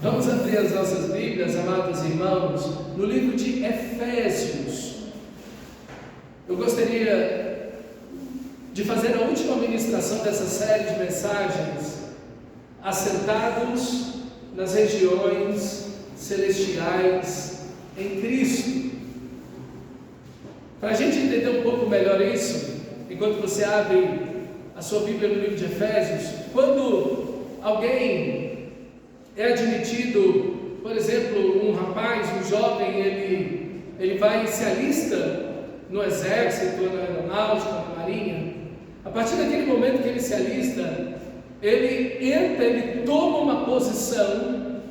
Vamos abrir as nossas Bíblias, amados irmãos, no livro de Efésios. Eu gostaria de fazer a última ministração dessa série de mensagens, assentados nas regiões celestiais em Cristo. Para a gente entender um pouco melhor isso, enquanto você abre a sua Bíblia no livro de Efésios, quando alguém é admitido, por exemplo, um rapaz, um jovem, ele vai e se alista no exército, na aeronáutica, na marinha. A partir daquele momento que ele se alista, ele entra, ele toma uma posição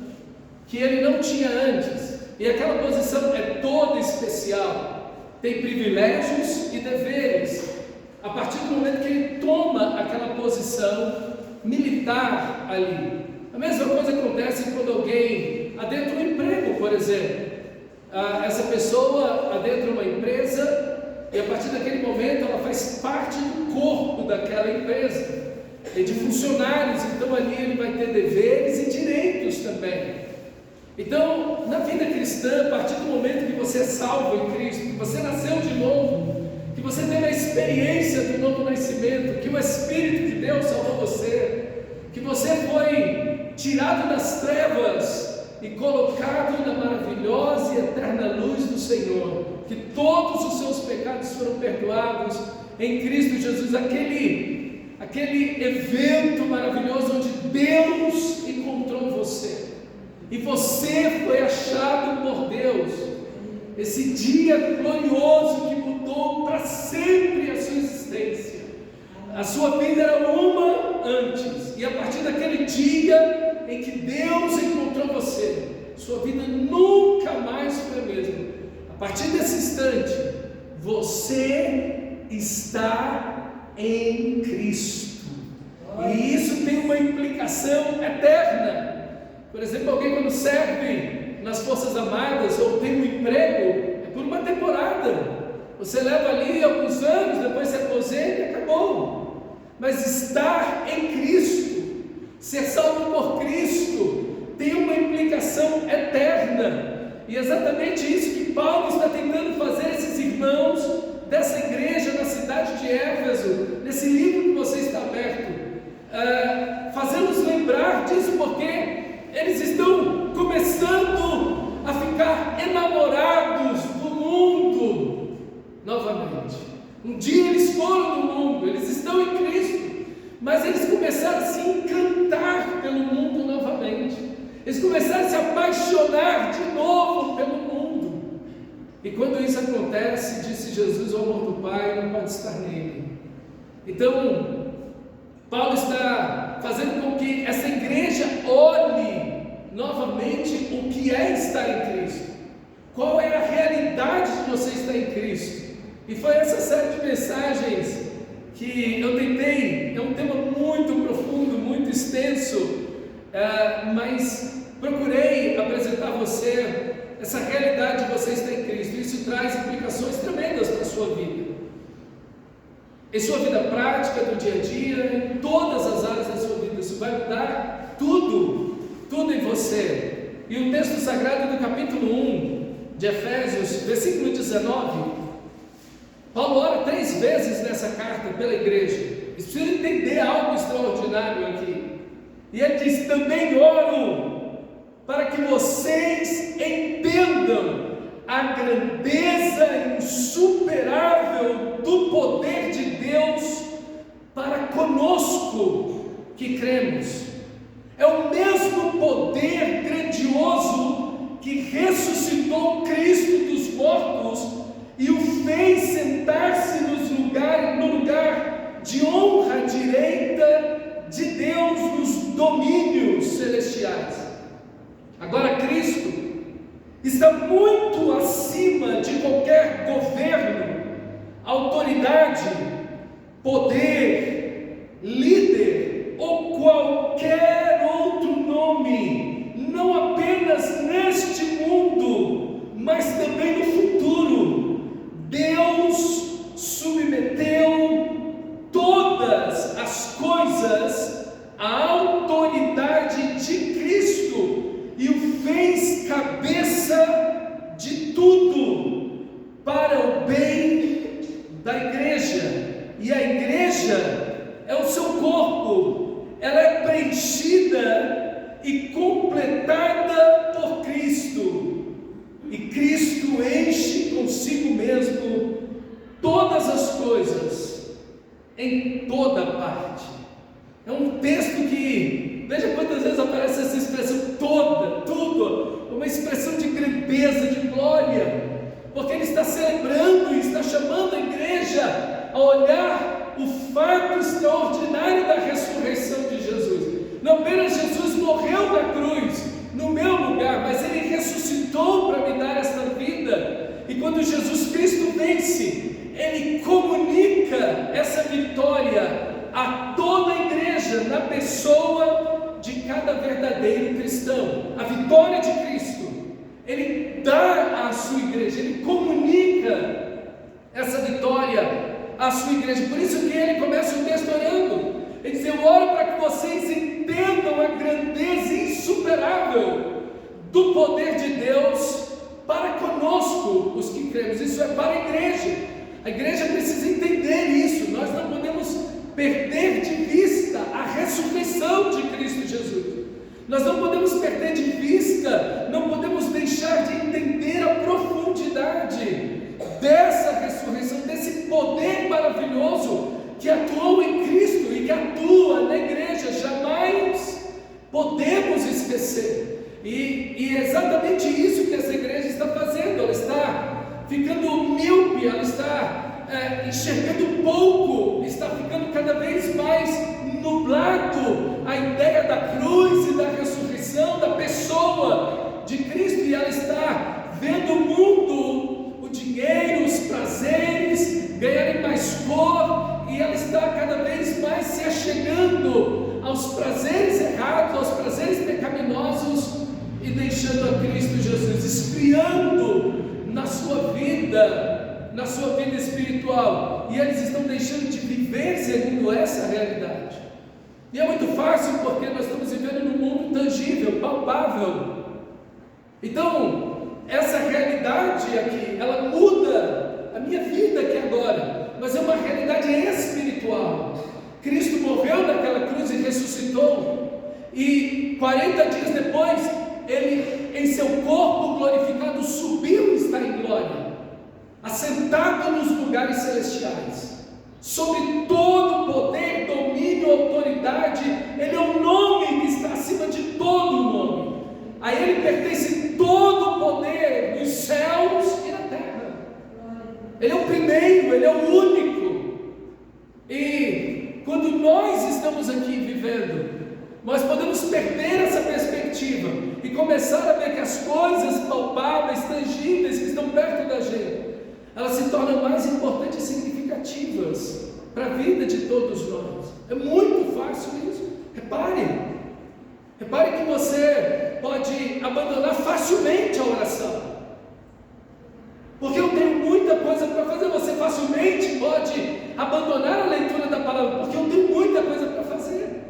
que ele não tinha antes, e aquela posição é toda especial, tem privilégios e deveres. A partir do momento que ele toma aquela posição militar ali. A mesma coisa acontece quando alguém adentra um emprego, por exemplo. Essa pessoa adentra uma empresa e a partir daquele momento ela faz parte do corpo daquela empresa e de funcionários, então ali ele vai ter deveres e direitos também. Então, na vida cristã, a partir do momento que você é salvo em Cristo, que você nasceu de novo, que você teve a experiência do novo nascimento, que o Espírito de Deus salvou você, que você foi tirado das trevas e colocado na maravilhosa e eterna luz do Senhor, que todos os seus pecados foram perdoados em Cristo Jesus, aquele evento maravilhoso onde Deus encontrou você, e você foi achado por Deus, esse dia glorioso que mudou para sempre a sua existência. A sua vida era uma antes, e a partir daquele dia em que Deus encontrou você, sua vida nunca mais foi a mesma. A partir desse instante, você está em Cristo, e isso tem uma implicação eterna. Por exemplo, alguém quando serve nas Forças Armadas ou tem um emprego, é por uma temporada. Você leva ali alguns anos, depois se aposenta e acabou. Mas estar em Cristo, ser salvo por Cristo, tem uma implicação eterna. E é exatamente isso que Paulo está tentando fazer esses irmãos dessa igreja na cidade de Éfeso, nesse livro que você está aberto, fazê-los lembrar disso, porque eles estão começando a ficar enamorados do mundo novamente. Um dia eles foram do mundo, eles estão em Cristo, mas eles começaram a se encantar pelo mundo novamente. Eles começaram a se apaixonar de novo pelo mundo. E quando isso acontece, disse Jesus, o amor do Pai não pode estar nele. Então, Paulo está fazendo com que essa igreja olhe novamente o que é estar em Cristo. Qual é a realidade de você estar em Cristo? E foi essa série de mensagens que eu tentei, é um tema muito profundo, muito extenso, mas procurei apresentar a você essa realidade de você estar em Cristo. Isso traz implicações tremendas para a sua vida, em sua vida prática, do dia a dia, em todas as áreas da sua vida. Isso vai mudar tudo em você. E o texto sagrado do capítulo 1 de Efésios, versículo 19, Paulo ora 3 vezes nessa carta pela igreja. Eles precisam entender algo extraordinário aqui. E ele diz: também oro para que vocês entendam a grandeza insuperável do poder de Deus para conosco que cremos. É o mesmo poder grandioso que ressuscitou Cristo dos mortos e o fez sentar-se no lugar de honra à direita de Deus nos domínios celestiais. Agora Cristo está muito acima de qualquer governo, autoridade, poder, líder ou qualquer outro nome, não apenas neste mundo, mas também no futuro. Deus submeteu todas as coisas à autoridade de Cristo, e e completada por Cristo. E Cristo enche consigo mesmo todas as coisas, em toda parte. É um texto que, veja quantas vezes aparece essa expressão toda, tudo, uma expressão de grandeza, de glória, porque ele está celebrando e está chamando a igreja a olhar o fato extraordinário da ressurreição de Jesus. Não apenas Jesus morreu na cruz, no meu lugar, mas ele ressuscitou para me dar esta vida. E quando Jesus Cristo vence, ele comunica essa vitória a toda a igreja, na pessoa de cada verdadeiro cristão. A vitória de Cristo, ele dá à sua igreja, ele comunica essa vitória à sua igreja. Por isso que ele começa o texto orando. Ele diz: eu oro para que vocês entendam a grandeza insuperável do poder de Deus para conosco, os que cremos. Isso é para a igreja. A igreja precisa entender isso. Nós não podemos perder de vista a ressurreição de Cristo Jesus. Nós não podemos perder de vista, não podemos deixar de entender a profundidade dessa ressurreição, desse poder maravilhoso que atuou em Cristo e que atua na igreja. Jamais podemos esquecer. E é exatamente isso que essa igreja está fazendo. Ela está ficando míope, ela está enxergando pouco, está ficando cada vez mais nublado a ideia da cruz e da ressurreição, da pessoa de Cristo, e ela está vendo o mundo, o dinheiro, os prazeres ganharem mais cor, e ela está cada vez mais se achegando aos prazeres errados, aos prazeres pecaminosos, e deixando a Cristo Jesus, esfriando na sua vida espiritual, e eles estão deixando de viver segundo essa realidade. E é muito fácil, porque nós estamos vivendo num mundo tangível, palpável. Então, essa realidade aqui, ela muda a minha vida aqui agora, mas é uma realidade espiritual. Cristo morreu naquela cruz e ressuscitou, e 40 dias depois, ele, em seu corpo glorificado, subiu e está em glória, assentado nos lugares celestiais, sobre todo poder, domínio, autoridade. Ele é o nome que está acima de todo nome. A ele pertence todo o poder nos céus e na terra. Ele é o primeiro, ele é o único. E quando nós estamos aqui vivendo, nós podemos perder essa perspectiva e começar a ver que as coisas palpáveis, tangíveis que estão perto da gente, elas se tornam mais importantes e significativas para a vida de todos nós. É muito fácil isso. Repare que você pode abandonar facilmente a oração, porque eu tenho muita coisa para fazer. Você facilmente pode abandonar a leitura da palavra, porque eu tenho muita coisa para fazer.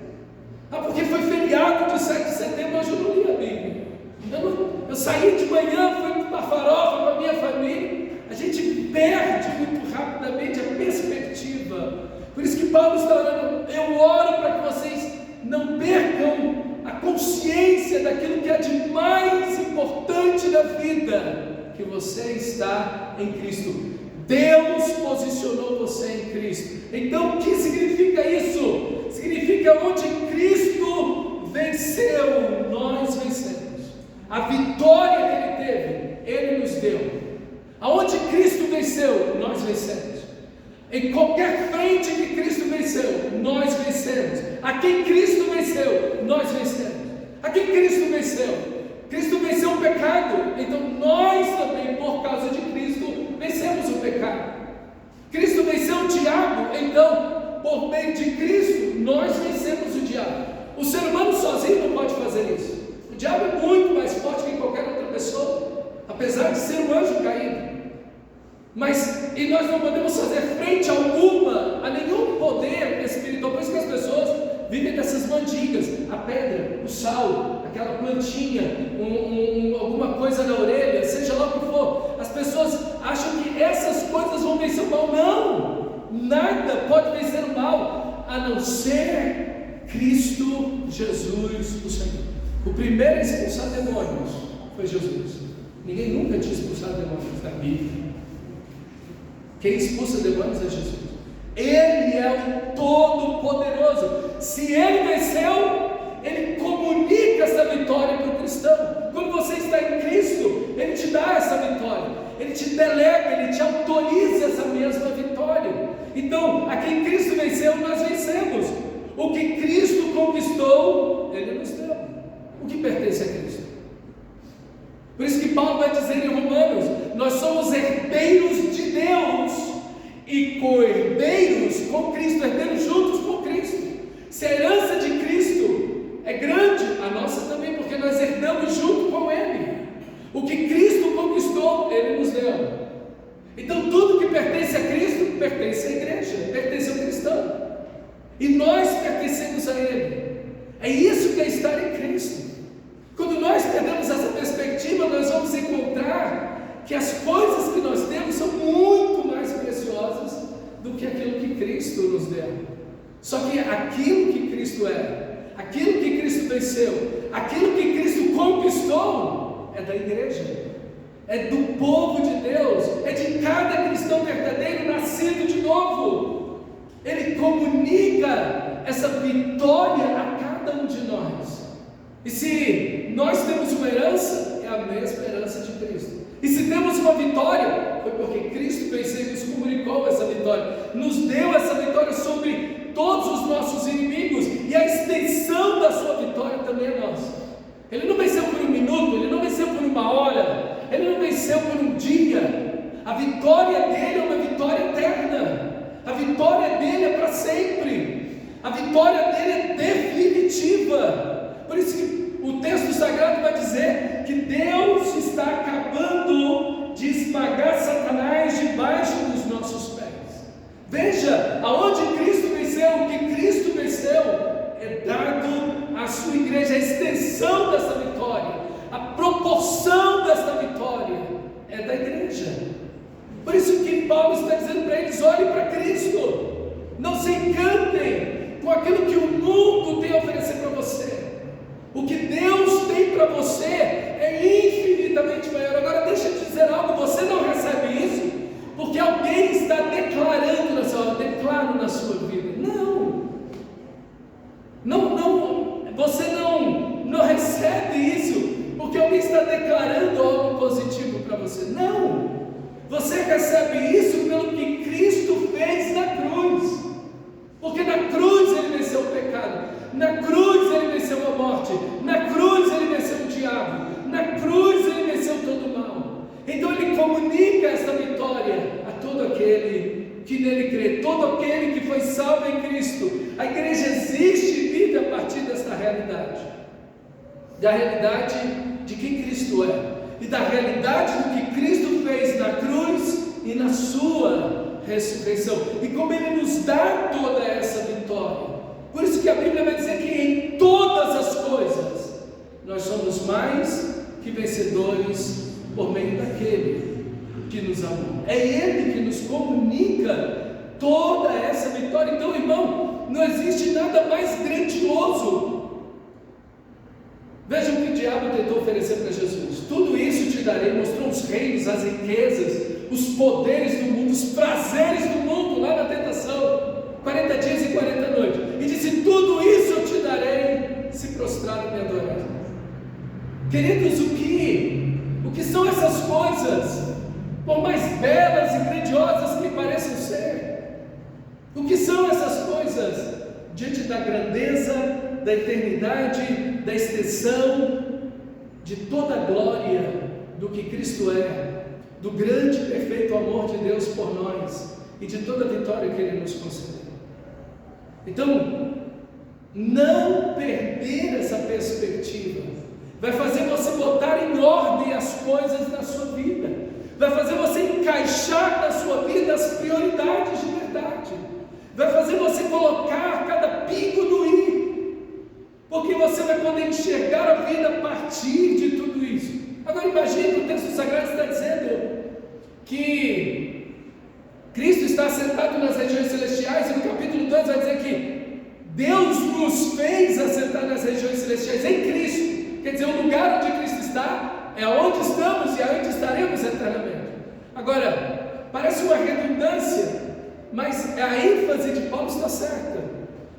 Porque foi feriado de 7 de setembro, hoje eu não li a Bíblia. Eu saí de manhã, fui para a farofa com a minha família. A gente perde muito rapidamente a perspectiva. Por isso que Paulo está orando: eu oro para que vocês não percam a consciência daquilo que é de mais importante na vida, que você está em Cristo. Deus posicionou você em Cristo. Então, o que significa isso? Significa onde Cristo venceu, nós vencemos. A vitória que Ele teve, Ele nos deu. Aonde Cristo venceu, nós vencemos. Em qualquer frente que Cristo venceu, nós vencemos. A quem Cristo venceu, nós vencemos. A quem Cristo venceu? Cristo venceu o pecado. Então nós também, por causa de Cristo, vencemos o pecado. Cristo venceu o diabo. Então, por meio de Cristo, nós vencemos o diabo. O ser humano sozinho não pode fazer isso. O diabo é muito mais forte que qualquer outra pessoa, apesar de ser um anjo caído. E nós não podemos fazer frente alguma a nenhum poder espiritual. Por isso que as pessoas vivem dessas mandigas, a pedra, o sal, aquela plantinha, alguma coisa na orelha, seja lá o que for. As pessoas acham que essas coisas vão vencer o mal. Não! Nada pode vencer o mal, a não ser Cristo Jesus, o Senhor. O primeiro a expulsar demônios foi Jesus. Ninguém nunca tinha expulsado demônios na Bíblia. Quem expulsa demônios é Jesus. Ele é o Todo-Poderoso. Se Ele venceu, Ele comunica essa vitória para o cristão. Quando você está em Cristo, Ele te dá essa vitória, Ele te delega, Ele te autoriza essa mesma vitória. Então, a quem Cristo venceu, nós vencemos. O que Cristo conquistou, Ele nos deu. O que pertence a Cristo. Por isso que Paulo vai dizer em Romanos: nós somos herdeiros de Deus e co-herdeiros com Cristo, herdeiros juntos com Cristo. Se a herança de Cristo é grande, a nossa também, porque nós herdamos junto com Ele. O que Cristo conquistou, Ele nos deu. Então tudo que pertence a Cristo, pertence à igreja, pertence ao cristão. E nós pertencemos a Ele. É isso que é estar em Cristo. Quando nós perdemos essa perspectiva, nós vamos encontrar que as coisas que nós temos são muito mais preciosas do que aquilo que Cristo nos deu. Só que aquilo que Cristo é, aquilo que Cristo venceu, aquilo que Cristo conquistou, é da igreja, é do povo de Deus, é de cada cristão verdadeiro nascido de novo. Ele comunica essa vitória a cada um de nós. E se nós temos uma herança, é a mesma herança de Cristo. E se temos uma vitória, foi porque Cristo venceu e nos comunicou essa vitória, nos deu essa vitória sobre todos os nossos inimigos, e a extensão da sua vitória também é nossa. Ele não venceu por um minuto, Ele não venceu por uma hora, Ele não venceu por um dia. A vitória dele é uma vitória eterna. A vitória dele é para sempre. A vitória dele é definitiva. Por isso que o texto sagrado vai dizer que Deus está acabando de esmagar Satanás debaixo dos nossos pés. Veja, aonde Cristo venceu, o que Cristo venceu, é dado à sua igreja. A extensão dessa vitória, a proporção dessa vitória é da igreja. Por isso que Paulo está dizendo para eles: olhem para Cristo, não se encantem com aquilo que o mundo tem a oferecer para você. O que Deus tem para você é infinitamente maior. Agora deixa eu te dizer algo: você não recebe isso porque alguém está declarando na sua vida, declaro na sua vida. Não, você não recebe isso porque alguém está declarando algo positivo para você. Não, você recebe isso pelo que Cristo fez na cruz. Porque na cruz Ele venceu o pecado, na cruz Ele venceu a morte, na cruz Ele venceu o diabo, na cruz Ele venceu todo o mal. Então Ele comunica essa vitória a todo aquele que nele crê, todo aquele que foi salvo em Cristo. A igreja existe e vive a partir desta realidade, da realidade de quem Cristo é, e da realidade do que Cristo fez na cruz e na sua ressurreição, e como Ele nos dá toda essa vitória. Por isso que a Bíblia vai dizer que em todas as coisas nós somos mais que vencedores por meio daquele que nos amou. É Ele que nos comunica toda essa vitória. Então, irmão, não existe nada mais grandioso. Veja o que o diabo tentou oferecer para Jesus: tudo isso te darei. Mostrou os reinos, as riquezas, os poderes do mundo, os prazeres do mundo, lá na tentação, 40 dias e 40 noites, e disse: tudo isso eu te darei, se prostrar e me adorar. Queridos, o que são essas coisas, por mais belas e grandiosas que pareçam ser? O que são essas coisas diante da grandeza, da eternidade, da extensão, de toda a glória do que Cristo é, do grande e perfeito amor de Deus por nós e de toda a vitória que Ele nos concedeu? Então, não perder essa perspectiva vai fazer você botar em ordem as coisas na sua vida, vai fazer você encaixar na sua vida as prioridades de verdade, vai fazer você colocar cada pingo no i, porque você vai poder enxergar a vida a partir de tudo isso. Agora imagine que o texto sagrado está dizendo que Cristo está assentado nas regiões celestiais, e no capítulo 2 vai dizer que Deus nos fez assentar nas regiões celestiais em Cristo. Agora, parece uma redundância, mas a ênfase de Paulo está certa,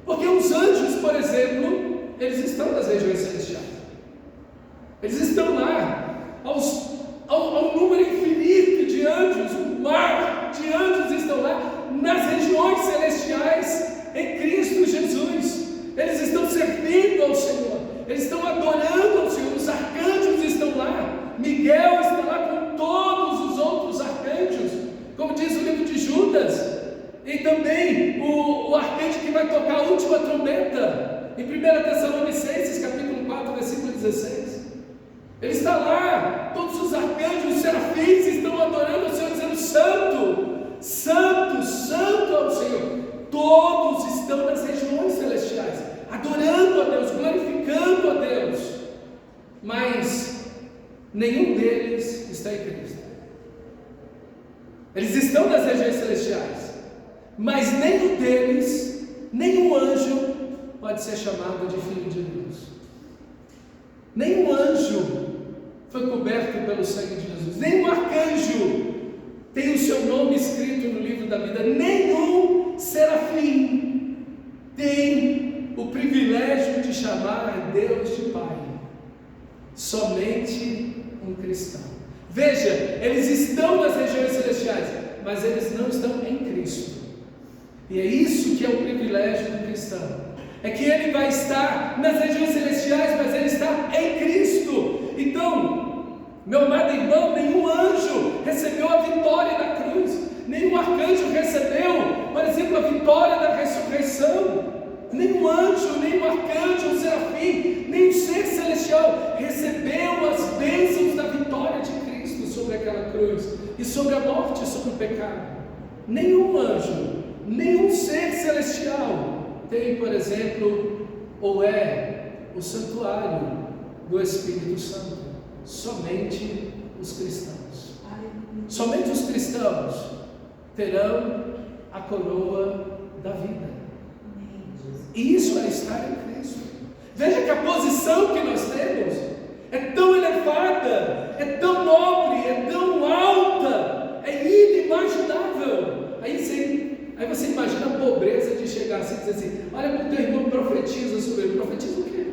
porque os anjos, por exemplo, eles estão nas regiões celestiais, eles estão lá, ao número infinito de anjos, o mar de anjos estão lá, nas regiões celestiais, em Cristo Jesus. Eles estão servindo ao Senhor, eles estão adorando ao Senhor, os arcanjos estão lá, Miguel está lá com todos os outros arcanjos, como diz o livro de Judas, e também o arcanjo que vai tocar a última trombeta, em 1 Tessalonicenses, capítulo 4, versículo 16, ele está lá, todos os arcanjos, os serafins estão adorando ao Senhor, dizendo: Santo, Santo, Santo ao Senhor. Todos estão nas regiões celestiais, adorando a Deus, glorificando a Deus, mas nenhum deles está em Cristo. Eles estão nas regiões celestiais, mas nenhum deles, nenhum anjo pode ser chamado de filho de Deus. Nenhum anjo foi coberto pelo sangue de Jesus, nenhum arcanjo tem o seu nome escrito no livro da vida, nenhum serafim tem o privilégio de chamar Deus de Pai, somente um cristão. Veja, eles estão nas regiões celestiais, mas eles não estão em Cristo, e é isso que é o privilégio do cristão, é que ele vai estar nas regiões celestiais, mas ele está em Cristo. Então, meu amado irmão, nenhum anjo recebeu a vitória da cruz, nenhum arcanjo recebeu, por exemplo, a vitória da ressurreição. Nenhum anjo, nenhum arcanjo, um serafim, nenhum ser celestial recebeu as bênçãos da vitória de Cristo sobre aquela cruz e sobre a morte, sobre o pecado. Nenhum anjo, nenhum ser celestial tem, por exemplo, ou é o santuário do Espírito Santo. Somente os cristãos. Somente os cristãos terão a coroa da vida. E isso é estar em Cristo. Veja que a posição que nós temos é tão elevada, é tão nobre, é tão alta, é inimaginável. Aí você imagina a pobreza de chegar assim e dizer assim: olha para o teu irmão, profetiza sobre ele. Profetiza o quê?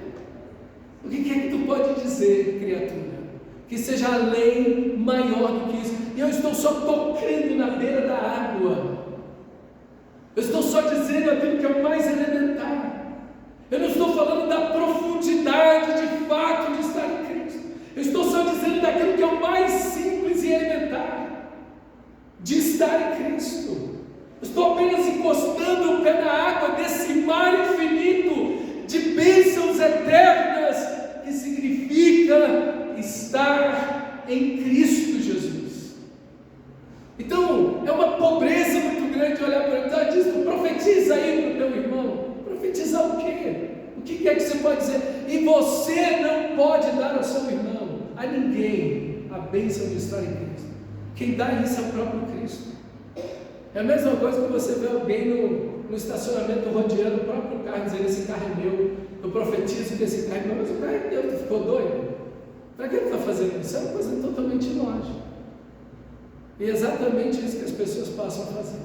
O que é que tu pode dizer, criatura, que seja além, maior do que isso? E eu estou só tocando na beira da água, eu estou só dizendo aquilo que é o mais elementar. Eu não estou falando da profundidade de fato de estar em Cristo, eu estou só dizendo daquilo que é o mais simples e elementar de estar em Cristo. Eu estou apenas encostando o pé na água desse mar infinito de bênçãos eternas, que significa estar em Cristo Jesus. Então, é uma pobreza muito grande olhar para ele. Então, diz: profetiza aí para o teu irmão. Profetizar o quê? O que é que você pode dizer? E você não pode dar ao seu irmão, a ninguém, a bênção de estar em Cristo. Quem dá isso é o próprio Cristo. É a mesma coisa que você vê alguém no estacionamento rodeando o próprio carro, dizendo: esse carro é meu, eu profetizo que esse carro é meu. Mas o carro é meu, tu ficou doido? Para que ele está fazendo isso? É uma coisa totalmente ilógica. E é exatamente isso que as pessoas passam a fazer.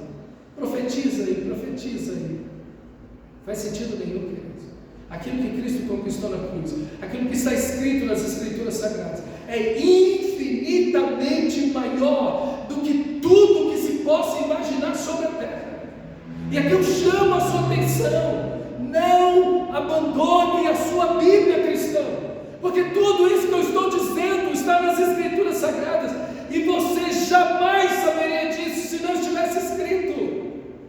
Profetiza aí, profetiza aí. Não faz sentido nenhum, queridos. Aquilo que Cristo conquistou na cruz, aquilo que está escrito nas Escrituras Sagradas, é infinitamente maior do que tudo que se possa imaginar sobre a terra. E aqui eu chamo a sua atenção: não abandone a sua Bíblia, cristão, porque tudo isso que eu estou dizendo está nas Escrituras Sagradas, e você jamais saberia disso se não estivesse escrito.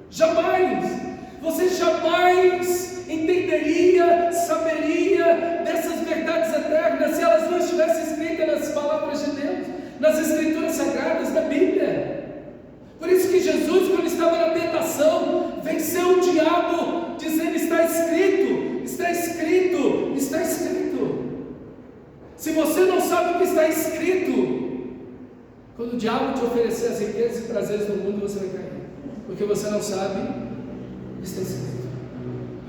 Jamais. Você jamais entenderia, saberia dessas verdades eternas se elas não estivessem escritas nas palavras de Deus, nas Escrituras Sagradas da Bíblia. Por isso que Jesus, quando estava na tentação, venceu o diabo dizendo: está escrito, está escrito, está escrito. Se você não sabe o que está escrito, quando o diabo te oferecer as riquezas e prazeres do mundo, você vai cair, porque você não sabe o que está escrito.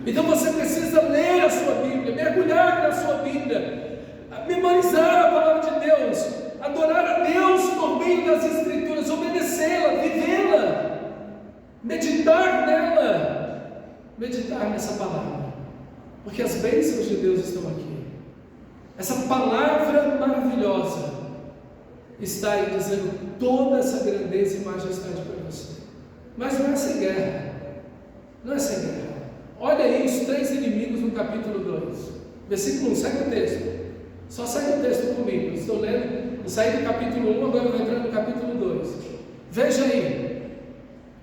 Então você precisa ler a sua Bíblia, mergulhar na sua Bíblia, memorizar a palavra de Deus, adorar a Deus por meio das Escrituras, obedecer meditar nessa palavra, porque as bênçãos de Deus estão aqui. Essa palavra maravilhosa está aí dizendo toda essa grandeza e majestade para você. Mas não é sem guerra, não é sem guerra. Olha aí os 3 inimigos no capítulo 2, versículo 1, segue o texto. Só segue o texto comigo. Eu estou lendo, eu saí do capítulo 1, agora eu vou entrar no capítulo 2. Veja aí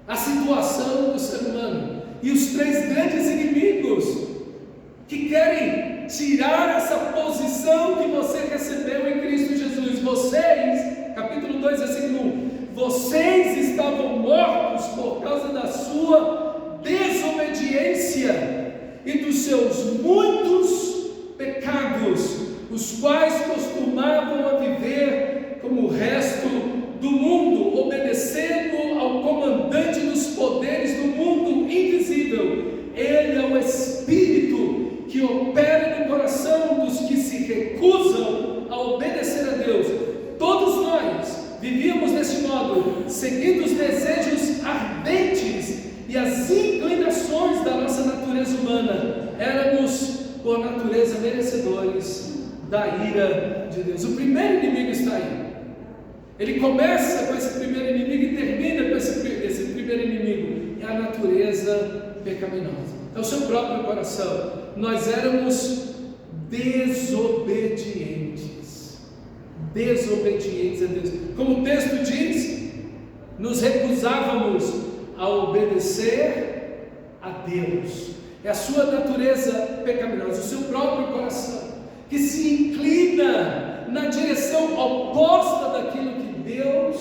a situação do ser humano e os 3 grandes inimigos que querem tirar essa posição que você recebeu em Cristo Jesus. Vocês, capítulo 2, versículo 1, vocês estavam mortos por causa da sua desobediência e dos seus muitos pecados, os quais costumavam a viver como o resto do mundo, obedecendo ao comandante dos poderes do mundo invisível. Ele é o Espírito que opera no coração dos que se recusam a obedecer a Deus. Todos nós vivíamos deste modo, seguindo os desejos ardentes e as inclinações da nossa natureza humana. Éramos, por natureza, merecedores da ira de Deus. O primeiro inimigo está aí. Ele começa com esse primeiro inimigo e termina com esse primeiro inimigo. É a natureza pecaminosa. É o seu próprio coração. Nós éramos desobedientes a Deus. Como o texto diz, nos recusávamos a obedecer a Deus. É a sua natureza pecaminosa, o seu próprio coração, que se inclina na direção oposta daquilo que Deus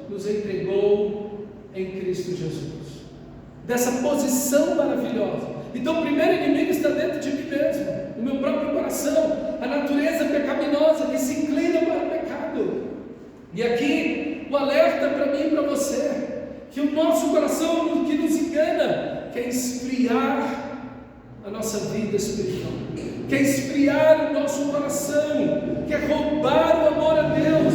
nos entregou em Cristo Jesus. Dessa posição maravilhosa. Então o primeiro inimigo está dentro de mim mesmo, no meu próprio coração, a natureza pecaminosa que se inclina para o pecado. E aqui o alerta para mim e para você, que o nosso coração que nos engana quer esfriar a nossa vida espiritual, quer esfriar o nosso coração, quer roubar o amor a Deus,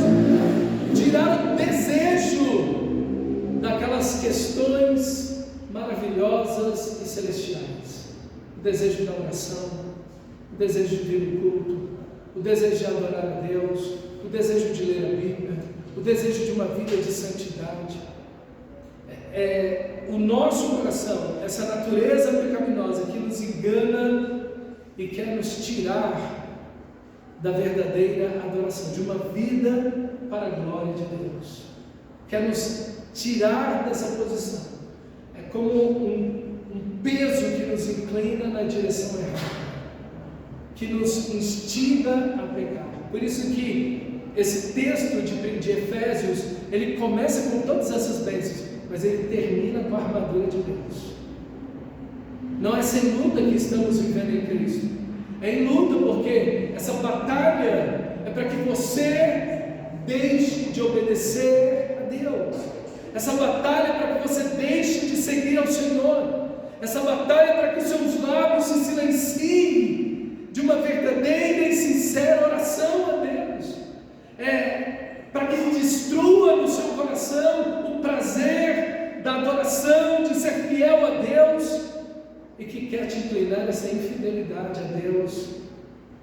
tirar o desejo daquelas questões maravilhosas e celestiais, o desejo da oração, o desejo de vir no culto, o desejo de adorar a Deus, o desejo de ler a Bíblia, o desejo de uma vida de santidade. O nosso coração, essa natureza pecaminosa que nos engana e quer nos tirar da verdadeira adoração, de uma vida para a glória de Deus, quer nos tirar dessa posição. É como um peso que nos inclina na direção errada, que nos instiga a pecar. Por isso que esse texto de Efésios, ele começa com todas essas bênçãos, mas ele termina com a armadura de Deus. Não é sem luta que estamos vivendo em Cristo, é em luta porque essa batalha é para que você deixe de obedecer a Deus. Essa batalha é para que você deixe de seguir ao Senhor. Essa batalha é para que os seus lábios se silenciem de uma verdadeira e sincera oração a Deus. Para que destrua no seu coração o prazer da adoração, de ser fiel a Deus, e que quer te inclinar essa infidelidade a Deus,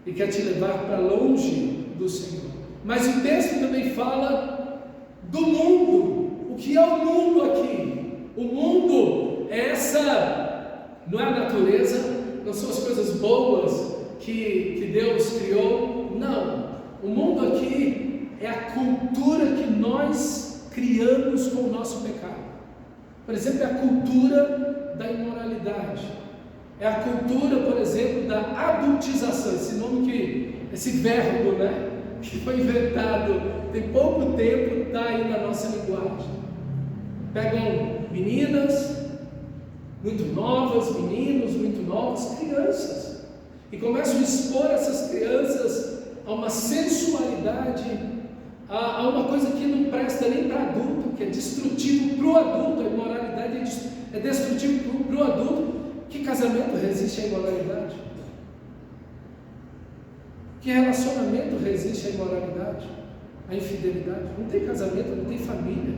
e quer te levar para longe do Senhor. Mas o texto também fala do mundo. O que é o mundo aqui? O mundo é não é a natureza, não são as coisas boas que Deus criou, não. O mundo aqui é a cultura que nós criamos com o nosso pecado. Por exemplo, é a cultura da imoralidade, é a cultura, por exemplo, da adultização, esse verbo, que foi inventado tem pouco tempo, está aí na nossa linguagem. Pegam meninas muito novas, meninos muito novos, crianças, e começam a expor essas crianças a uma sensualidade, a uma coisa que não presta nem para adulto, que é destrutivo para o adulto. A imoralidade é destrutivo para o adulto. Que casamento resiste à imoralidade? Que relacionamento resiste à imoralidade, à infidelidade? Não tem casamento, não tem família.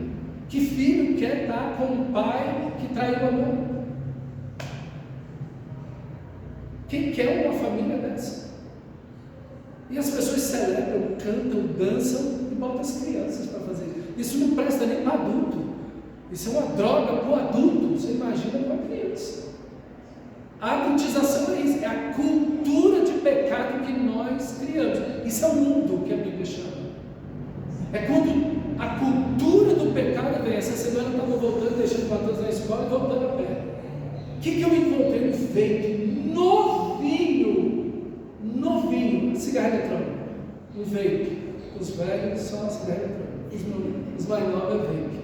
Que filho quer estar com um pai que traiu a mãe? Quem quer uma família dessa? E as pessoas celebram, cantam, dançam e botam as crianças para fazer. Isso não presta nem para adulto. Isso é uma droga para o adulto. Você imagina para a criança. A adultização é isso, é a cultura de pecado que nós criamos. Isso é o mundo que a Bíblia chama. É quando a cultura do pecado vem. Essa semana eu estava voltando, deixando o Matheus na escola e voltando a pé. O que eu encontrei? Um vape novinho, cigarro eletrônico. Um vape. Os velhos são a cigarro eletrônico. Os mais novos é vape.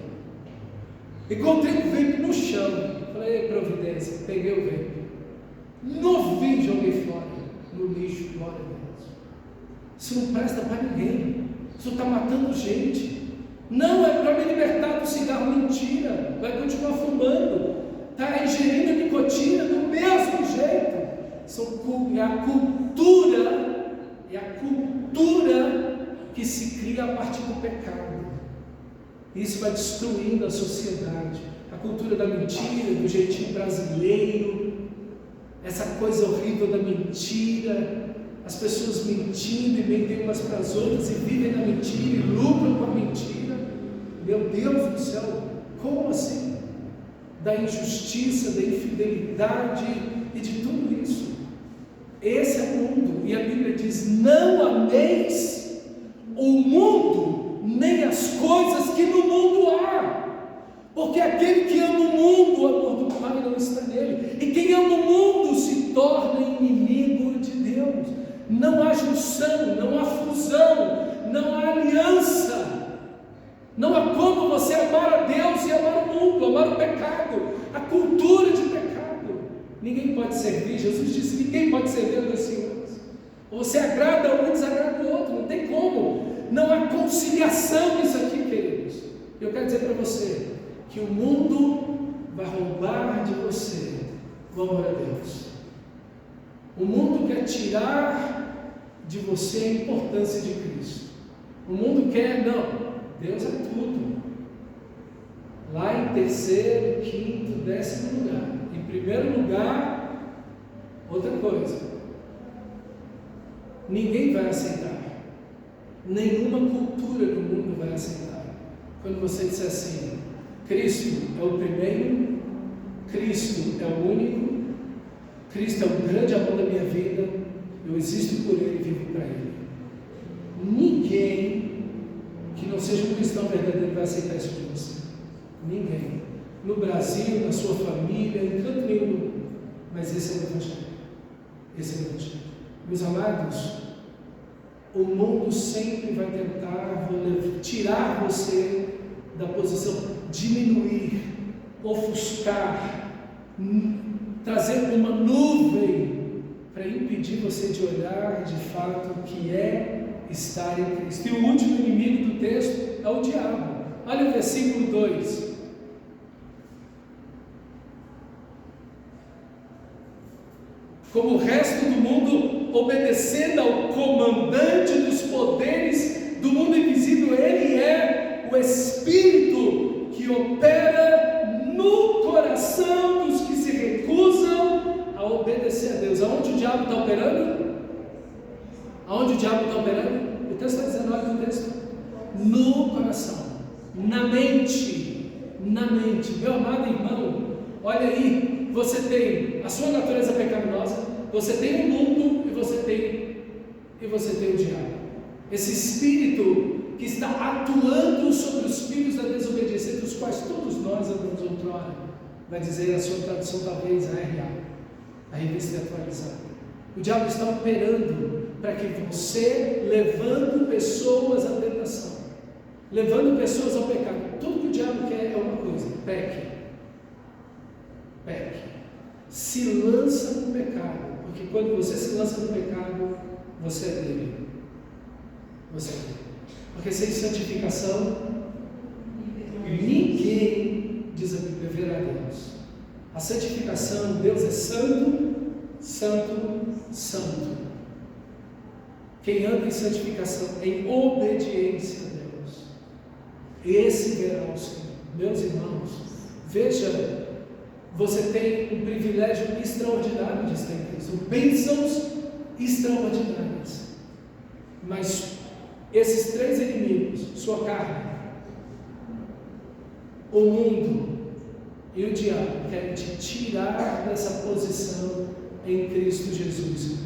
Encontrei o vape no chão. Falei, providência, peguei o vape. Novinho, joguei fora, no lixo, glória a Deus. Isso não presta para ninguém. Isso está matando gente. Não é para me libertar do cigarro, mentira. Vai continuar fumando. Está ingerindo nicotina do mesmo jeito. É a cultura que se cria a partir do pecado. Isso vai destruindo a sociedade. A cultura da mentira, do jeitinho brasileiro. Essa coisa horrível da mentira, as pessoas mentindo e mentem umas para as outras e vivem na mentira e lucram com a mentira. Meu Deus do céu, como assim? Da injustiça, da infidelidade e de tudo isso. Esse é o mundo, e a Bíblia diz: não ameis o mundo, nem as coisas que no mundo há. Porque aquele que ama o mundo, o amor do Pai não está nele. E quem ama o mundo se torna inimigo de Deus. Não há junção, não há fusão, não há aliança. Não há como você amar a Deus e amar o mundo, amar o pecado, a cultura de pecado. Ninguém pode servir. Jesus disse: ninguém pode servir a dois senhores. Ou você agrada um e desagrada o outro. Não tem como. Não há conciliação nisso aqui, queridos. Eu quero dizer para você que o mundo vai roubar de você o amor a Deus. O mundo quer tirar de você a importância de Cristo. O mundo quer, não, Deus é tudo. Lá em terceiro, quinto, 10º lugar. Em primeiro lugar, outra coisa. Ninguém vai aceitar. Nenhuma cultura no mundo vai aceitar. Quando você disser assim: Cristo é o primeiro, Cristo é o único, Cristo é o grande amor da minha vida, eu existo por Ele e vivo para Ele. Ninguém que não seja um cristão verdadeiro vai aceitar isso de você. Ninguém. No Brasil, na sua família, em canto nenhum. Mas esse é o Evangelho. Esse é o Evangelho. Meus amados, o mundo sempre vai tentar tirar você da posição, diminuir, ofuscar, trazer uma nuvem para impedir você de olhar de fato o que é estar em Cristo. E o último inimigo do texto é o diabo. Olha o versículo 2. Como o resto do mundo, obedecendo ao comandante dos poderes do mundo invisível, ele é o Espírito que opera no coração dos que se recusam a obedecer a Deus. Aonde o diabo está operando? Aonde o diabo está operando? O texto está dizendo, olha o texto: no coração, na mente. Meu amado irmão, olha aí, você tem a sua natureza pecaminosa, você tem o mundo e você tem o diabo. Esse espírito que está atuando sobre os filhos da desobediência, dos quais todos nós andamos outrora. Vai dizer a sua tradução, talvez, a RA, a revista atualizada. O diabo está operando para que você, levando pessoas à tentação, levando pessoas ao pecado. Tudo que o diabo quer é uma coisa: peque. Se lança no pecado, porque quando você se lança no pecado, você é dele. Porque sem santificação, ninguém, diz a Bíblia, verá Deus. A santificação, Deus é santo, santo, santo. Quem anda em santificação, em obediência a Deus, esse verá o Senhor. Meus irmãos, veja você tem um privilégio extraordinário de estar em Cristo, bênçãos extraordinárias. Mas esses três inimigos, sua carne, o mundo e o diabo, querem te tirar dessa posição em Cristo Jesus.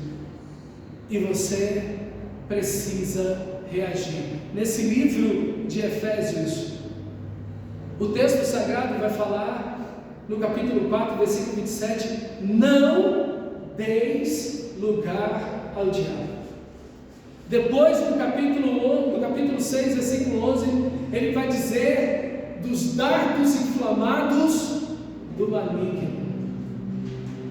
E você precisa reagir. Nesse livro de Efésios, o texto sagrado vai falar, no capítulo 4, versículo 27, não deis lugar ao diabo. Depois, no capítulo 6, versículo 11, ele vai dizer dos dardos inflamados do maligno.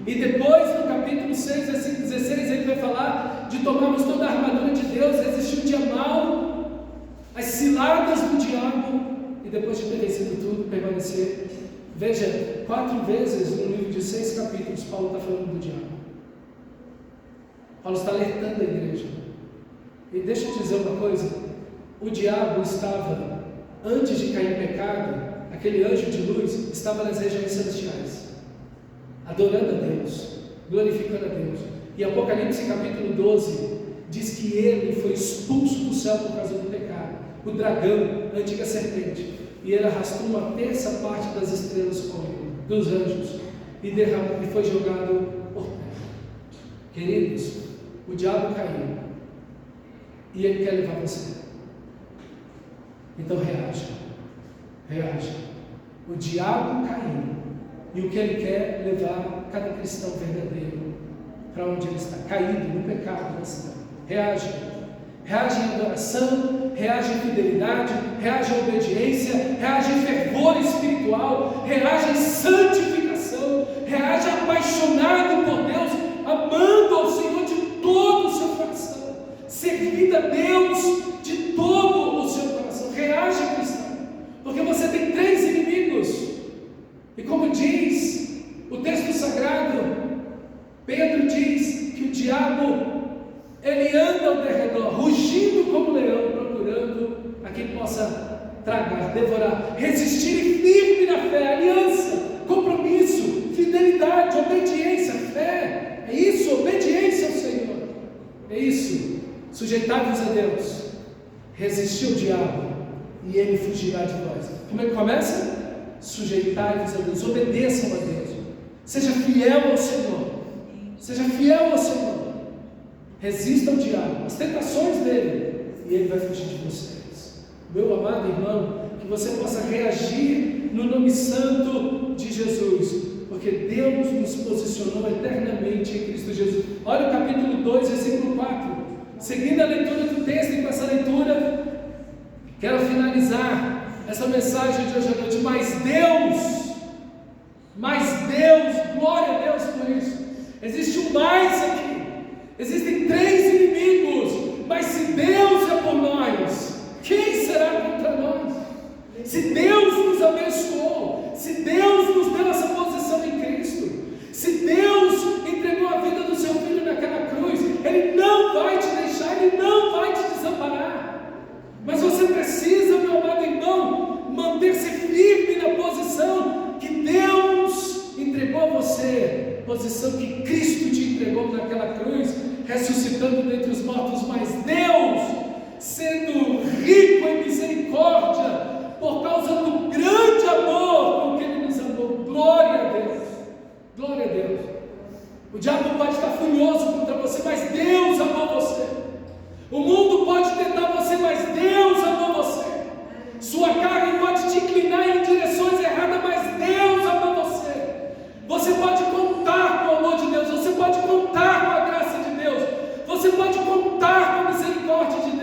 E depois, no capítulo 6, versículo 16, ele vai falar de tomarmos toda a armadura de Deus, resistir o dia mal, as ciladas do diabo, e depois de ter vencido tudo, permanecer. Veja, 4 vezes no livro de 6 capítulos, Paulo está falando do diabo. Paulo está alertando a igreja. E deixa eu te dizer uma coisa, o diabo estava, antes de cair em pecado, aquele anjo de luz estava nas regiões celestiais, adorando a Deus, glorificando a Deus. E Apocalipse capítulo 12 diz que ele foi expulso do céu por causa do pecado, o dragão, a antiga serpente, e ele arrastou uma terça parte das estrelas com ele, dos anjos, e foi jogado por terra. Queridos, o diabo caiu e ele quer levar você. Então reaja. O diabo caiu e o que ele quer é levar cada cristão verdadeiro para onde ele está, caído no pecado. Reage em adoração, reage em fidelidade, reage em obediência, reage em fervor espiritual, reage em santificação, reage apaixonado por Deus, amando ao Senhor de todo o seu coração, servindo a Deus de todo o seu coração. Reage, cristão, porque você tem 3 inimigos, e como diz o texto sagrado, Pedro diz que o diabo, ele anda ao derredor, rugindo como leão, procurando a quem possa tragar, devorar. Resistir firme na fé, aliança, compromisso, fidelidade, obediência, fé. É isso, obediência ao Senhor. É isso, sujeitai-vos a Deus, resistir ao diabo e ele fugirá de vós. Como é que começa? Sujeitai-vos a Deus, obedeçam a Deus, seja fiel ao Senhor, seja fiel ao Senhor. Resista ao diabo, as tentações dele, e ele vai fugir de vocês. Meu amado irmão, que você possa reagir no nome santo de Jesus, porque Deus nos posicionou eternamente em Cristo Jesus. Olha o capítulo 2, versículo 4. Seguindo a leitura do texto, e com essa leitura, quero finalizar essa mensagem de hoje à noite. Mas Deus, glória a Deus por isso. Existe um mais aqui. Existem 3 inimigos, mas se Deus é por nós, quem será contra nós? Se Deus nos abençoou, se Deus nos deu essa posição em Cristo, se Deus entregou a vida do seu Filho naquela cruz, Ele não vai te deixar, Ele não vai te desamparar. Mas você precisa, meu amado irmão, manter-se firme na posição que Deus entregou a você, posição que Cristo te entregou naquela cruz, ressuscitando dentre os mortos. Mas Deus, sendo rico em misericórdia, por causa do grande amor com que Ele nos amou, glória a Deus, glória a Deus. O diabo pode estar furioso contra você, mas Deus amou você. O mundo pode tentar você, mas Deus amou você. Sua carne pode te inclinar em direções erradas, mas Deus amou você. Você pode contar com o amor de Deus, você pode contar com a graça de Deus, você pode contar com a misericórdia de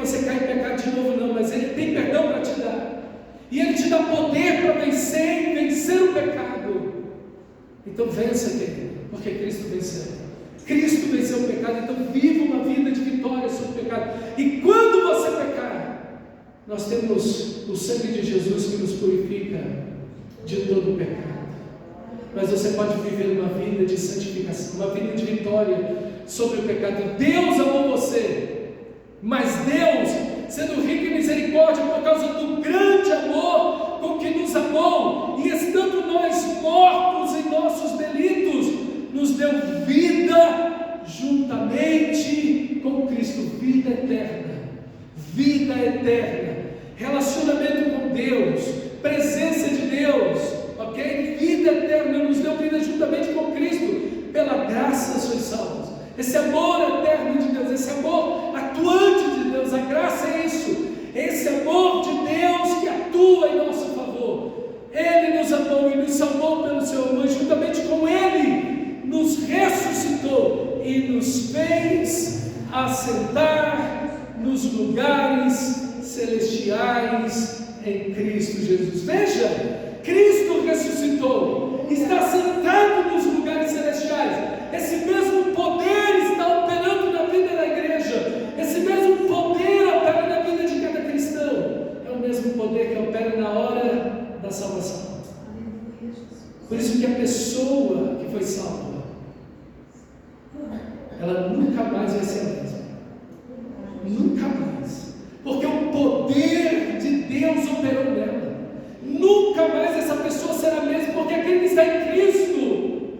você caia em pecado de novo, não, mas Ele tem perdão para te dar. E Ele te dá poder para vencer o pecado. Então vença, querido, porque Cristo venceu. Cristo venceu o pecado, então viva uma vida de vitória sobre o pecado. E quando você pecar, nós temos o sangue de Jesus que nos purifica de todo o pecado. Mas você pode viver uma vida de santificação, uma vida de vitória sobre o pecado. Deus amou você, mas Deus, sendo rico em misericórdia, por causa do grande amor com que nos amou, e estando nós mortos em nossos delitos, nos deu vida juntamente com Cristo, vida eterna, relacionamento com Deus, presença de Deus, ok? Vida eterna, nos deu vida juntamente com Cristo, pela graça sois salvos. Esse amor eterno de Deus, esse amor atuante de Deus, a graça é isso, esse amor de Deus que atua em nosso favor. Ele nos amou e nos salvou pelo seu amor, juntamente com Ele nos ressuscitou e nos fez assentar nos lugares celestiais em Cristo Jesus. Veja, Cristo ressuscitou, está sentado nos lugares celestiais. Esse mesmo poder está operando na vida da igreja, esse mesmo poder opera na vida de cada cristão, é o mesmo poder que opera na hora da salvação. Por isso que a pessoa que foi salva, ela nunca mais vai ser a mesma, nunca mais, porque o poder de Deus operou nela. Nunca mais essa pessoa será a mesma, porque aquele que está em Cristo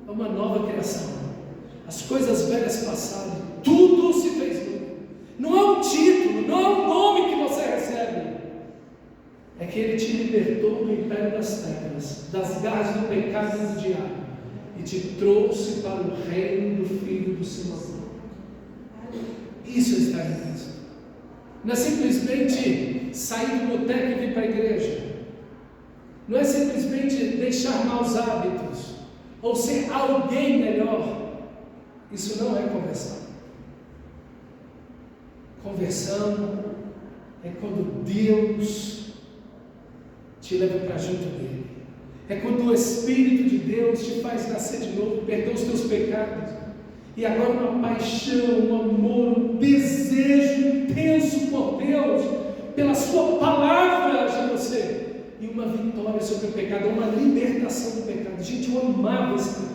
é uma nova criação. As coisas velhas passaram, tudo se fez novo. Não é um título, não é um nome que você recebe, é que Ele te libertou do império das trevas, das garras do pecado e do diabo, e te trouxe para o reino do Filho do seu amor. Isso é estar em Cristo. Não é simplesmente sair do boteco e vir para a igreja. Não é simplesmente deixar maus hábitos ou ser alguém melhor. Isso não é conversão. Conversão é quando Deus te leva para junto dele. É quando o Espírito de Deus te faz nascer de novo, perdoa os teus pecados. E agora uma paixão, um amor, um desejo intenso por Deus, pela sua palavra de você. E uma vitória sobre o pecado, uma libertação do pecado. Gente, eu amava esse pecado.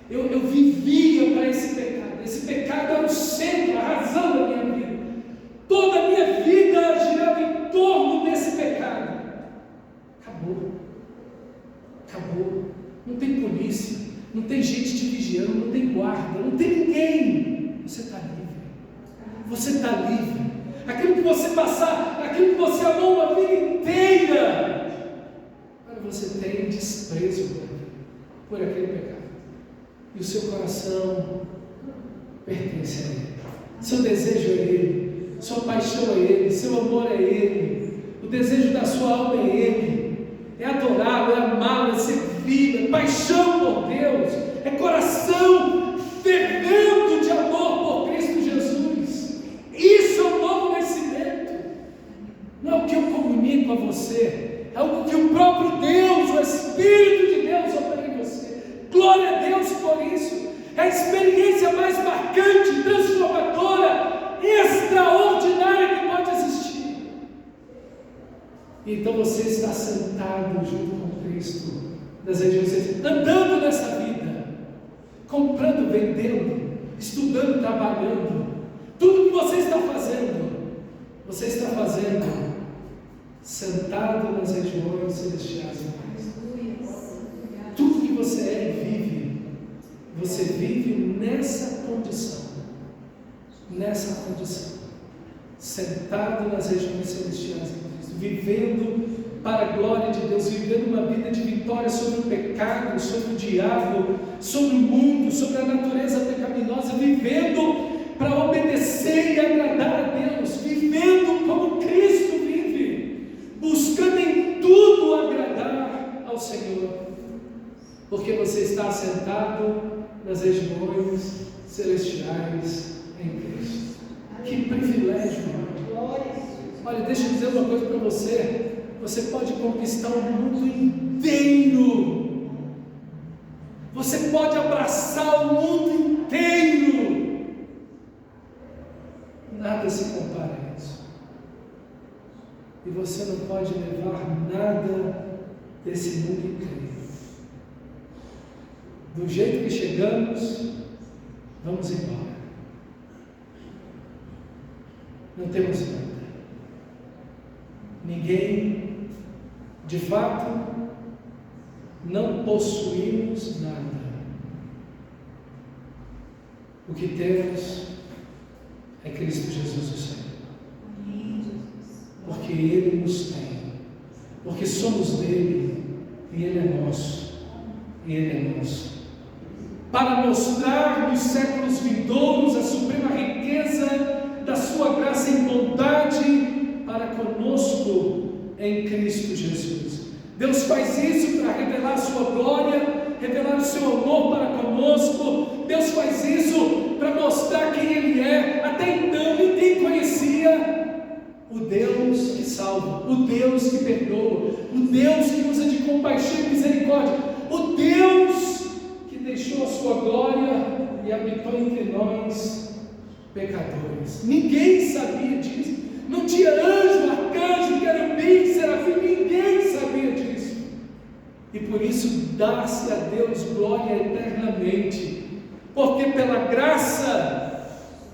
Eu vivia para esse pecado. Esse pecado era o centro, a razão da minha vida. Toda a minha vida girava em torno desse pecado. Acabou. Não tem polícia, não tem gente te vigiando, não tem guarda, não tem ninguém. Você está livre. Aquilo que você passar, aquilo que você amou uma vida inteira, agora você tem desprezo por aquele pecado. E o seu coração pertence a Ele. Seu desejo é Ele, sua paixão é Ele, seu amor é Ele, o desejo da sua alma é Ele. É adorá-lo, é amá-lo, é servi-lo, é paixão por Deus, é coração fervendo de amor por Cristo Jesus. Isso é o novo nascimento. Não é o que eu comunico a você, é o que o próprio Deus, o Espírito de Deus opera em você. Glória a Deus por isso. É a experiência mais marcante, transformadora, extraordinária que pode existir. Então você está sentado junto com Cristo nas regiões celestiais, andando nessa vida, comprando, vendendo, estudando, trabalhando. Tudo que você está fazendo sentado nas regiões celestiais em Cristo. Tudo que você é e vive, você vive nessa condição, sentado nas regiões celestiais em Cristo, vivendo para a glória de Deus, vivendo uma vida de vitória sobre o pecado, sobre o diabo, sobre o mundo, sobre a natureza pecaminosa, vivendo para obedecer e agradar a Deus, vivendo como Cristo vive, buscando em tudo agradar ao Senhor, porque você está assentado nas regiões celestiais em Cristo. Que privilégio, irmão. Olha, deixa eu dizer uma coisa para você. Você pode conquistar o mundo inteiro. Você pode abraçar o mundo inteiro. Nada se compara a isso. E você não pode levar nada desse mundo inteiro. Do jeito que chegamos, vamos embora. Não temos nada. Ninguém, de fato, não possuímos nada. O que temos é Cristo Jesus, o Senhor. Porque Ele nos tem. Porque somos dele e Ele é nosso. E Ele é nosso. Para mostrar nos séculos vindouros a suprema riqueza da sua graça em bondade para conosco em Cristo Jesus. Deus faz isso para revelar a sua glória, revelar o seu amor para conosco. Deus faz isso para mostrar quem Ele é. Até então ninguém conhecia o Deus que salva, o Deus que perdoa, o Deus que usa de compaixão e misericórdia, o Deus que deixou a sua glória e habitou entre nós pecadores. Ninguém sabia disso. Não tinha anjo, arcanjo, querubim, serafim, ninguém sabia disso. E por isso dá-se a Deus glória eternamente, porque pela graça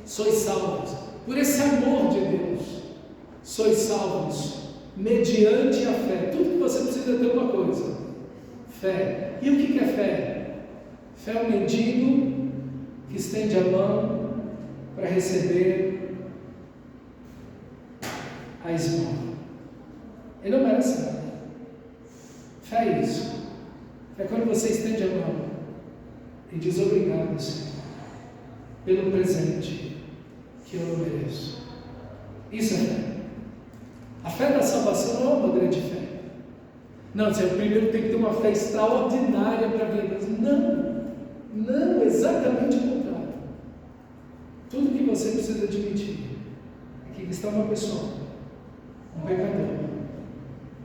sois salvos, por esse amor de Deus, sois salvos, mediante a fé. Tudo que você precisa ter uma coisa: fé. E o que é fé? Fé é um mendigo que estende a mão para receber a esmola. Ele não merece nada. Fé é isso. É quando você estende a mão e diz: obrigado, Senhor, pelo presente que eu não mereço. Isso é fé. A fé da salvação não é uma grande fé. Não, Senhor, primeiro tem que ter uma fé extraordinária para ver Deus. Não, exatamente o contrário. Tudo que você precisa admitir é que está uma pessoa, um pecador,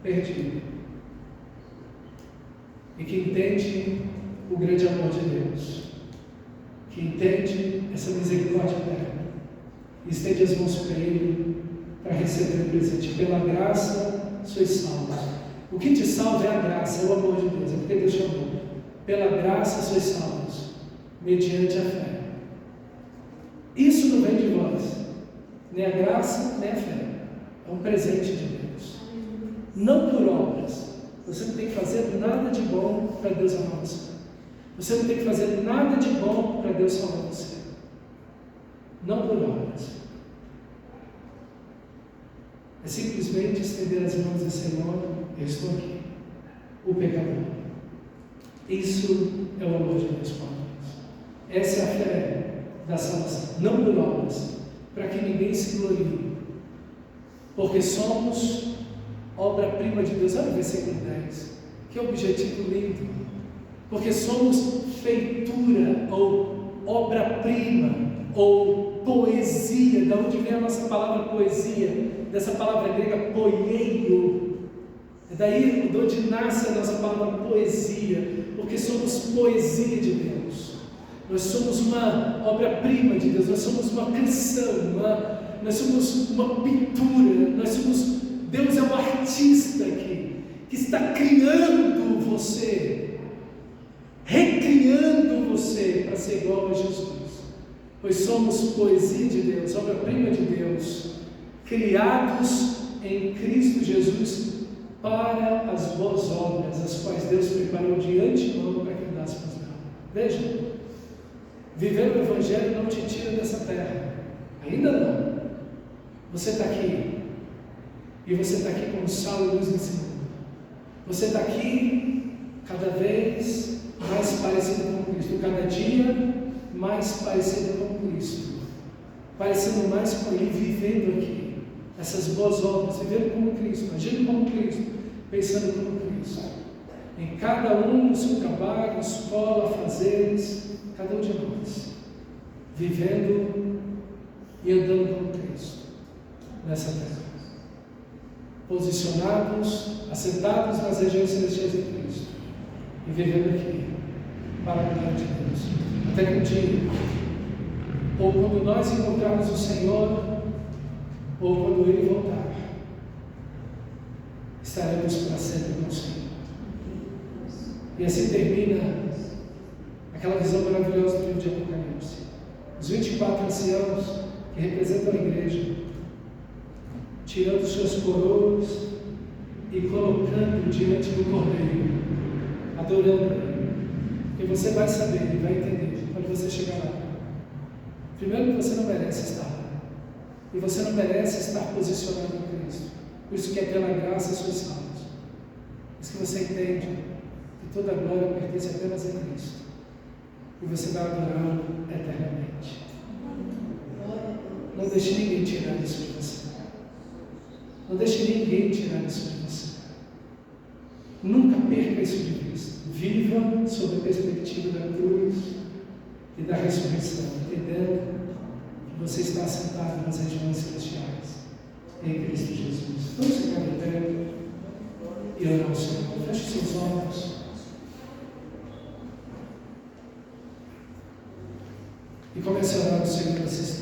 perdido, e que entende o grande amor de Deus, que entende essa misericórdia eterna, e estende as mãos para Ele para receber o presente. Pela graça sois salvos. O que te salva é a graça, é o amor de Deus, é porque Deus te amou. Pela graça sois salvos, mediante a fé. Isso não vem de vós, nem a graça, nem a fé. É um presente de Deus. Não por obras. Você não tem que fazer nada de bom para Deus amar você. Você não tem que fazer nada de bom para Deus salvar você. Não por obras. É simplesmente estender as mãos e dizer: Senhor, eu estou aqui, o pecador. Isso é o amor de Deus para nós. Essa é a fé da salvação. Não por obras, para que ninguém se glorie. Porque somos obra-prima de Deus. Olha o versículo 10. Que objetivo lindo. Porque somos feitura, ou obra-prima, ou poesia. Da onde vem a nossa palavra poesia? Dessa palavra grega poieio. É daí de onde nasce a nossa palavra poesia. Porque somos poesia de Deus. Nós somos uma obra-prima de Deus. Nós somos uma canção, nós somos uma pintura. Deus é um artista aqui, que está criando você, recriando você para ser igual a Jesus. Pois somos poesia de Deus, obra-prima de Deus, criados em Cristo Jesus para as boas obras, as quais Deus preparou de antemão para que andássemos nela. Veja, viver o Evangelho não te tira dessa terra, ainda não. Você está aqui, e você está aqui como sal e luz nesse mundo. Você está aqui cada vez mais parecido com Cristo, cada dia mais parecido com Cristo, parecendo mais com Ele, vivendo aqui essas boas obras, vivendo como Cristo, agindo como Cristo, pensando como Cristo, em cada um no seu trabalho, escola, afazeres, cada um de nós, vivendo e andando como Cristo. nessa terra. Posicionados, assentados nas regiões celestiais em Cristo e vivendo aqui para a glória de Deus. Até que um dia, ou quando nós encontrarmos o Senhor, ou quando Ele voltar, estaremos para sempre com o Senhor. E assim termina aquela visão maravilhosa do livro de Apocalipse. Os 24 anciãos que representam a igreja, tirando suas coroas e colocando diante do Cordeiro, adorando Ele. E você vai saber e vai entender quando você chegar lá. Primeiro, que você não merece estar lá. E você não merece estar posicionado em Cristo. Por isso que é pela graça sois salvos. Por isso que você entende que toda a glória pertence apenas a Cristo. E você vai adorá-lo eternamente. Não deixe ninguém tirar isso de você. Não deixe ninguém tirar isso de você. Nunca perca isso de vista. Viva sob a perspectiva da cruz e da ressurreição, entendendo que você está assentado nas regiões celestiais em Cristo Jesus. Vamos ficar de pé e orar ao Senhor. Feche seus olhos. E comece a orar ao Senhor nesse instante.